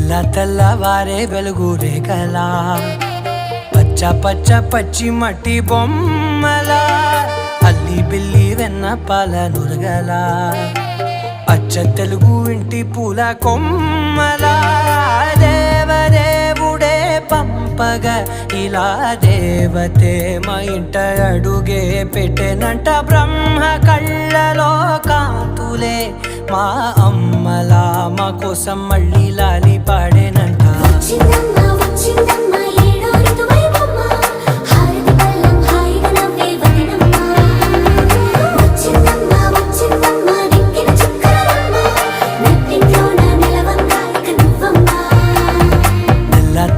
తెల్ల తెల్లవారే వెలుగు రేఖలా పచ్చ పచ్చ పచ్చి మట్టి బొమ్మలా అల్లి బిల్లి వెన్న పాల నురగలా అచ్చ తెలుగు ఇంటి పూల కొమ్మలా దేవదేవుడే పంపగా ఇలా దేవతే మా ఇంట అడుగే పెట్టెనంట బ్రహ్మ కళ్ళలో కాంతులే మా అమ్మలా మా కోసం మళ్ళీ లాలి పాడేనంట.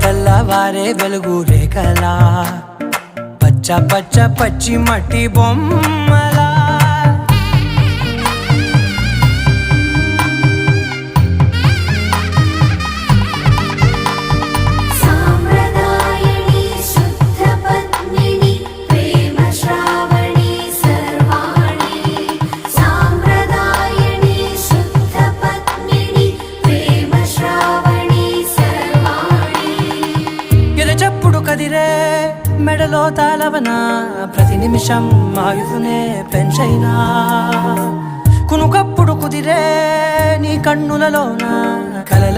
తెల్లవారే వెలుగు రేఖలా పచ్చ పచ్చ పచ్చి మట్టి బొమ్మలా చెప్పుడు కదిరే మెడలో తాళవన ప్రతి నిమిషం ఆయుధునే పెంచైనా కునుకప్పుడు కుదిరే నీ కన్నులలోన కలల